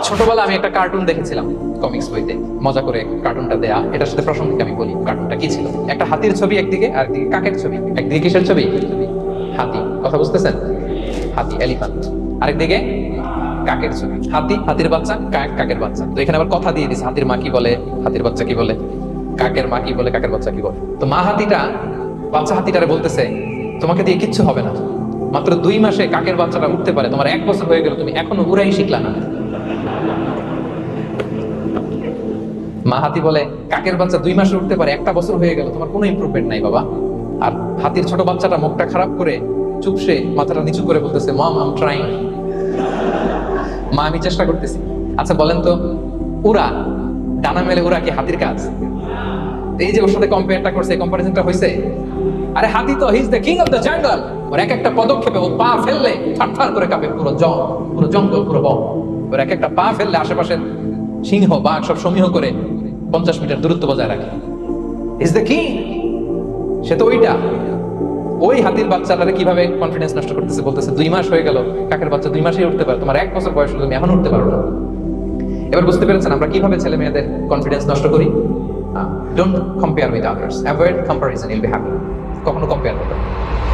ছোটবেলা আমি একটা কার্টুন দেখেছিলাম কমিক্স বইতে, মজা করে কার্টুনটা দেয়া। এটার সাথে প্রাসঙ্গিক আমি বলি কার্টুনটা কি ছিল। একটা হাতির ছবি একদিকে, আর একদিকে কাকের ছবি। একদিকে কিসের ছবি? হাতি। কথা বুঝতেছেন? হাতি, এলিফ্যান্ট। আরেকদিকে কাকের ছবি। হাতি, হাতির বাচ্চা, কাক, কাকের বাচ্চা। তো এখানে আবার কথা দিয়ে দিছে, হাতির মা কি বলে, হাতির বাচ্চা কি বলে, কাকের মা কি বলে, কাকের বাচ্চা কি বলে। তো মা হাতিটা বাচ্চা হাতিটারে বলতেছে, তোমাকে দিয়ে কিচ্ছু হবে না, মাত্র 2 মাসে কাকের বাচ্চাটা উঠতে পারে, তোমার 1 বছর হয়ে গেল, তুমি এখনো উড়াই শিখলা না। মা হাতি বলে, কাকের বাচ্চা 2 মাসে উঠতে পারে, 1টা বছর হয়ে গেল, তোমার কোনো ইমপ্রুভমেন্ট নাই বাবা। আর হাতির ছোট বাচ্চাটা মুখটা খারাপ করে চুপসে মাথাটা নিচু করে বলতেছে, মম আই এম ট্রাইং। মা আমি চেষ্টা করতেছি। আচ্ছা বলেন তো, উড়া, ডানা মেলে উড়া কি হাতির কাজ? এই যে ওর সাথে কম্পেয়ারটা করছে, কম্পারিজনটা হইছে। আরে হাতি তো he is the king of the jungle. ওর এক একটা পদক্ষেপে ও পা ফেললে থারথার করে কাঁপে পুরো জঙ্গল, পুরো বন। ওর এক একটা পা ফেললে আশেপাশের সিংহ বাঘ সব সমীহ করে 50 মিটার দূরত্ব বজায় রাখে। Is the king. সে তো ওইটা। ওই হাতির বাচ্চাটারে কিভাবে কনফিডেন্স নষ্ট করতেছে, বলতেছে 2 মাস হয়ে গেল, কাকের বাচ্চা 2 মাসেই উঠতে পারে, তোমার 1 বছর বয়স হলো, তুমি এখন উঠতে পারো না। এবার বুঝতে পেরেছেন আমরা কিভাবে ছেলে মেয়েদের কনফিডেন্স নষ্ট করি? Don't compare with others, avoid comparison, you'll be happy. কখনো কম্পেয়ার করবেন না।